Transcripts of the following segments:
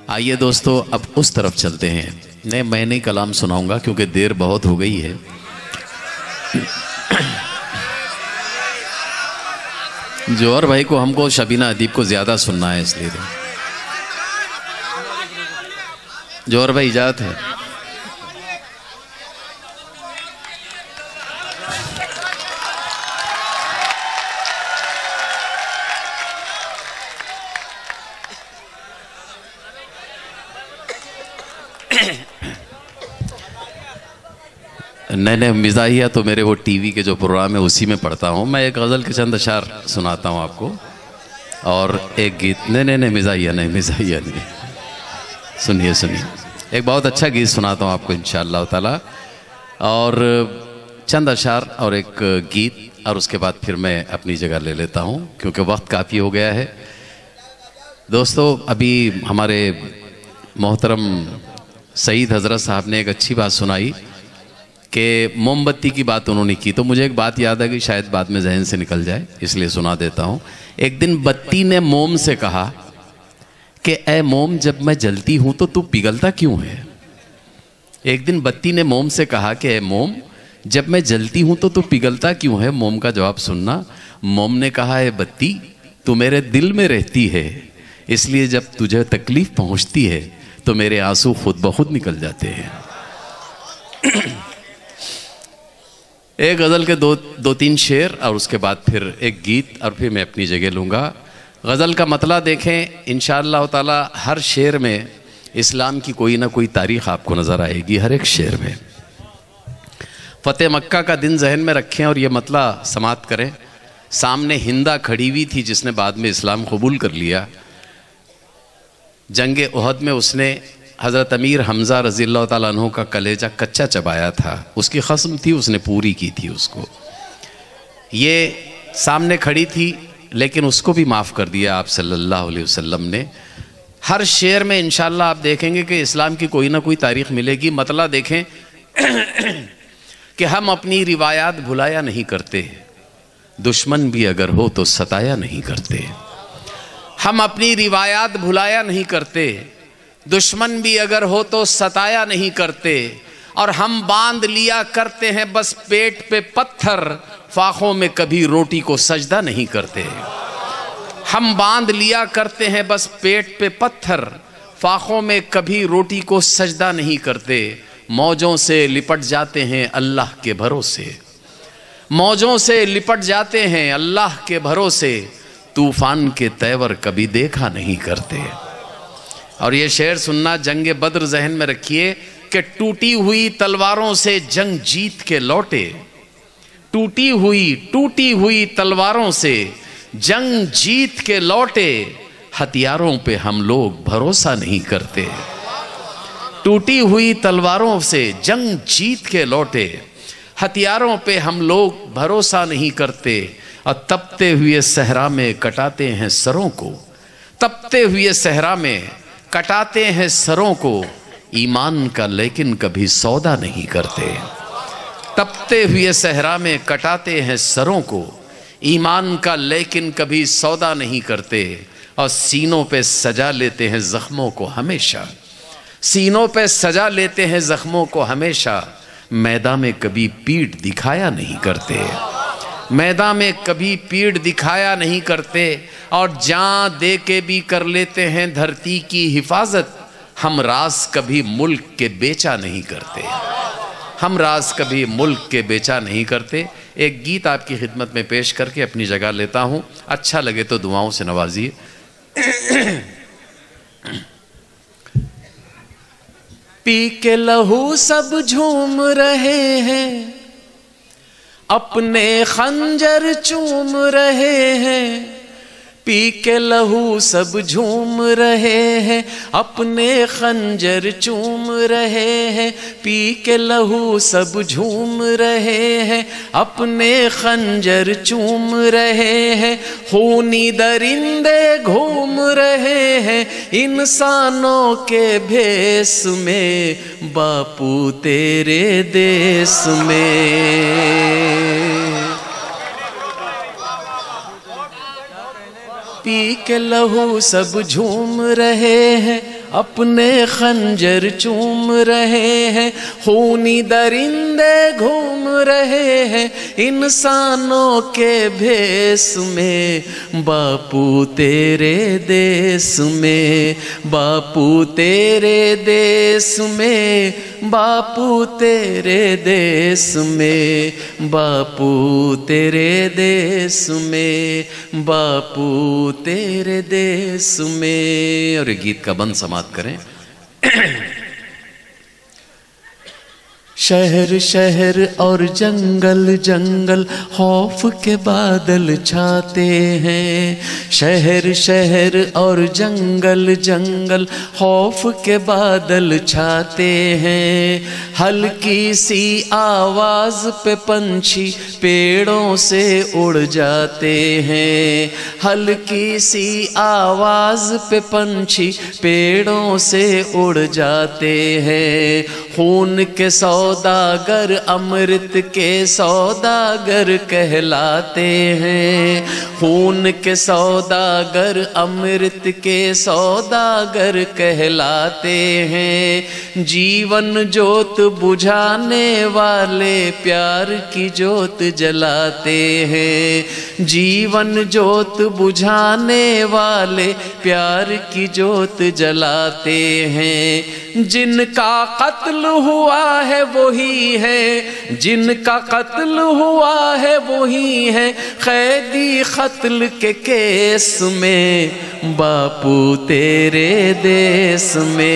آئیے دوستو اب اس طرف چلتے ہیں. نہیں میں نہیں کلام سناؤں گا کیونکہ دیر بہت ہو گئی ہے. جوہر بھائی کو ہم کو شبینہ ادیب کو زیادہ سننا ہے اس لیے. جوہر بھائی اجازت ہے. نہیں مزاحیہ تو میرے وہ ٹی وی کے جو پروگرام ہے اسی میں پڑھتا ہوں. میں ایک غزل کے چند اشعار سناتا ہوں آپ کو اور ایک گیت. نہیں مزاحیہ نہیں. سنیے ایک بہت اچھا گیت سناتا ہوں آپ کو انشاءاللہ تعالی اور چند اشعار اور ایک گیت اور اس کے بعد پھر میں اپنی جگہ لے لیتا ہوں کیونکہ وقت کافی ہو گیا ہے. دوستو ابھی ہمارے محترم سعید حضرت صاحب نے ایک اچھی بات سنائی کہ موم بتی کی بات انہوں نے کی تو مجھے ایک بات یاد ہے کہ شاید بعد میں ذہن سے نکل جائے اس لیے سنا دیتا ہوں. ایک دن بتی نے موم سے کہا کہ اے موم جب میں جلتی ہوں تو پگھلتا کیوں ہے. ایک دن بتی نے موم سے کہا کہ اے موم جب میں جلتی ہوں تو پگھلتا کیوں ہے. موم کا جواب سننا. موم نے کہا اے بتی تو میرے دل میں رہتی ہے اس لیے جب تجھے تکلیف پہنچتی ہے تو میرے آنسو خود بخود نکل جاتے ہیں. ایک غزل کے دو تین شعر اور اس کے بعد پھر ایک گیت اور پھر میں اپنی جگہ لوں گا. غزل کا مطلع دیکھیں انشاءاللہ تعالی ہر شعر میں اسلام کی کوئی نہ کوئی تاریخ آپ کو نظر آئے گی ہر ایک شعر میں. فتح مکہ کا دن ذہن میں رکھیں اور یہ مطلع سماعت کریں. سامنے ہندہ کھڑی ہوئی تھی جس نے بعد میں اسلام قبول کر لیا. جنگ احد میں اس نے حضرت امیر حمزہ رضی اللہ تعالیٰ عنہ کا کلیجہ کچا چبایا تھا. اس کی قسم تھی اس نے پوری کی تھی اس کو. یہ سامنے کھڑی تھی لیکن اس کو بھی معاف کر دیا آپ صلی اللہ علیہ وسلم نے. ہر شعر میں انشاءاللہ آپ دیکھیں گے کہ اسلام کی کوئی نہ کوئی تاریخ ملے گی. مطلع دیکھیں کہ ہم اپنی روایات بھلایا نہیں کرتے دشمن بھی اگر ہو تو ستایا نہیں کرتے. ہم اپنی روایات بھلایا نہیں کرتے دشمن بھی اگر ہو تو ستایا نہیں کرتے. اور ہم باندھ لیا کرتے ہیں بس پیٹ پہ پتھر فاخوں میں کبھی روٹی کو سجدہ نہیں کرتے. ہم باندھ لیا کرتے ہیں بس پیٹ پہ پتھر فاخوں میں کبھی روٹی کو سجدہ نہیں کرتے. موجوں سے لپٹ جاتے ہیں اللہ کے بھروسے موجوں سے لپٹ جاتے ہیں اللہ کے بھروسے طوفان کے تیور کبھی دیکھا نہیں کرتے. اور یہ شعر سننا جنگ بدر ذہن میں رکھیے کہ ٹوٹی ہوئی تلواروں سے جنگ جیت کے لوٹے. ٹوٹی ہوئی تلواروں سے جنگ جیت کے لوٹے. ہتھیاروں پہ ہم لوگ بھروسہ نہیں کرتے. ٹوٹی ہوئی تلواروں سے جنگ جیت کے لوٹے. ہتھیاروں پہ ہم لوگ بھروسہ نہیں کرتے. اور تپتے ہوئے صحرا میں کٹاتے ہیں سروں کو. تپتے ہوئے صحرا میں کٹاتے ہیں سروں کو. ایمان کا لیکن کبھی سودا نہیں کرتے. تپتے ہوئے صحرا میں کٹاتے ہیں سروں کو. ایمان کا لیکن کبھی سودا نہیں کرتے. اور سینوں پہ سجا لیتے ہیں زخموں کو ہمیشہ. سینوں پہ سجا لیتے ہیں زخموں کو ہمیشہ. میدان میں کبھی پیٹھ دکھایا نہیں کرتے. میدان میں کبھی پیٹھ دکھایا نہیں کرتے. اور جان دے کے بھی کر لیتے ہیں دھرتی کی حفاظت. ہم راز کبھی ملک کے بیچا نہیں کرتے. ہم راز کبھی ملک کے بیچا نہیں کرتے. ایک گیت آپ کی خدمت میں پیش کر کے اپنی جگہ لیتا ہوں. اچھا لگے تو دعاؤں سے نوازیے. پی کے لہو سب جھوم رہے ہیں اپنے خنجر چوم رہے ہیں. پی کے لہو سب جھوم رہے ہیں اپنے خنجر چوم رہے ہیں. پی کے لہو سب جھوم رہے ہیں اپنے خنجر چوم رہے ہیں. خونی درندے گھوم رہے ہیں انسانوں کے بھیس میں باپو تیرے دیس میں. پی کے لہو سب جھوم رہے ہیں اپنے خنجر چوم رہے ہیں، خونی درندے گھوم رہے ہیں انسانوں کے بھیس میں، باپو تیرے دیس میں، باپو تیرے دیس میں، باپو تیرے دیس میں، باپو تیرے دیس میں، باپو تیرے دیس میں۔ اور یہ گیت کا بند سماعت کریں۔ شہر شہر اور جنگل جنگل خوف کے بادل چھاتے ہیں، شہر شہر اور جنگل جنگل خوف کے بادل چھاتے ہیں، ہلکی سی آواز پہ پنچھی پیڑوں سے اڑ جاتے ہیں، ہلکی سی آواز پہ پنچھی پیڑوں سے اڑ جاتے ہیں، خون کے سوداگر امرت کے سوداگر کہلاتے ہیں، خون کے سوداگر امرت کے سوداگر کہلاتے ہیں، جیون جوت بجھانے والے پیار کی جوت جلاتے ہیں، جیون جوت بجھانے والے پیار کی جوت جلاتے ہیں، جن کا قتل ہوا ہے وہی ہے، جن کا قتل ہوا ہے وہی ہے قیدی قتل کے کیس میں، باپو تیرے دیس میں،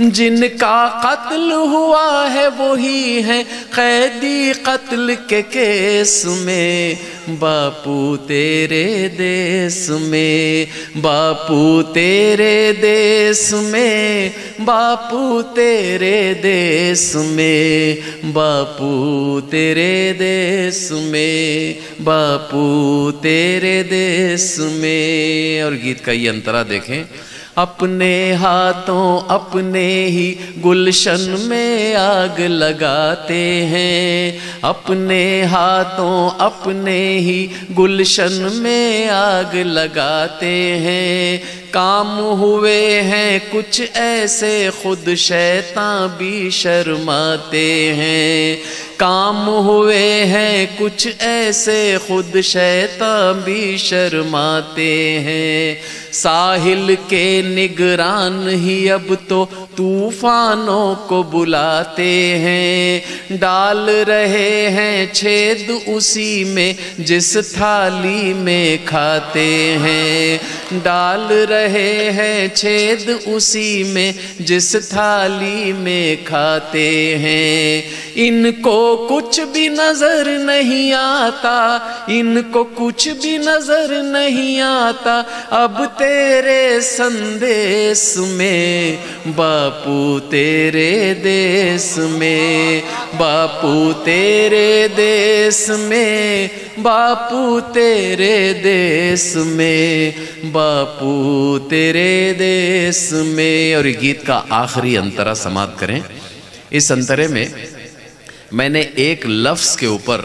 جن کا قتل ہوا ہے وہی ہے قیدی قتل کے کیس میں، باپو تیرے دیس میں، باپو تیرے دیس میں، باپو تیرے دیس میں، باپو تیرے دیس میں، باپو تیرے دیس میں۔ اور گیت کا یہ انترا دیکھیں، اپنے ہاتھوں اپنے ہی گلشن میں آگ لگاتے ہیں، اپنے ہاتھوں اپنے ہی گلشن میں آگ لگاتے ہیں، کام ہوئے ہیں کچھ ایسے خود شیطان بھی شرماتے ہیں، کام ہوئے ہیں کچھ ایسے خود شیطان بھی شرماتے ہیں، ساحل کے نگران ہی اب تو طوفانوں کو بلاتے ہیں، ڈال رہے ہیں چھید اسی میں جس تھالی میں کھاتے ہیں، ڈال رہے ہیں چھید اسی میں جس تھالی میں کھاتے ہیں، ان کو کچھ بھی نظر نہیں آتا، ان کو کچھ بھی نظر نہیں آتا اب تیرے سندیس میں، باپو تیرے دیس میں، باپو تیرے دیس میں، باپو تیرے دیس میں، باپو تیرے دیس میں۔ اور یہ گیت کا آخری انترا سماعت کریں۔ اس انترے میں میں نے ایک لفظ کے اوپر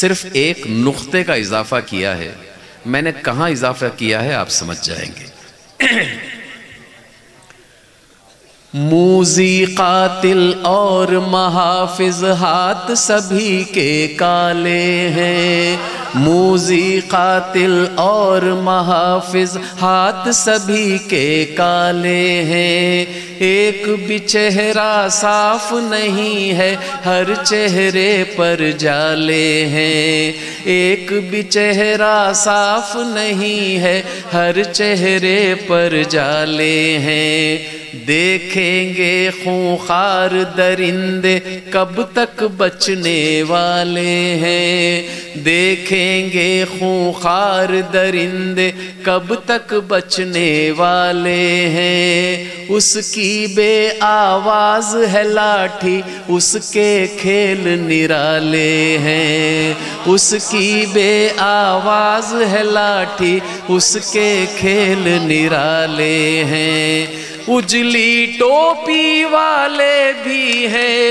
صرف ایک نقطے کا اضافہ کیا ہے، میں نے کہاں اضافہ کیا ہے آپ سمجھ جائیں گے۔ موذی قاتل اور محافظ ہاتھ سبھی کے کالے ہیں، موذی قاتل اور محافظ ہاتھ سبھی کے کالے ہیں، ایک بھی چہرہ صاف نہیں ہے ہر چہرے پر جالے ہیں، ایک بھی چہرہ صاف نہیں ہے ہر چہرے پر جالے ہیں، دیکھیں گے خونخوار درندے کب تک بچنے والے ہیں، دیکھیں گے خونخوار درندے کب تک بچنے والے ہیں، اس کی بے آواز ہے لاٹھی اس کے کھیل نرالے ہیں، اس کی بے آواز ہے لاٹھی اس کے کھیل نرالے ہیں، اجلی ٹوپی والے بھی ہیں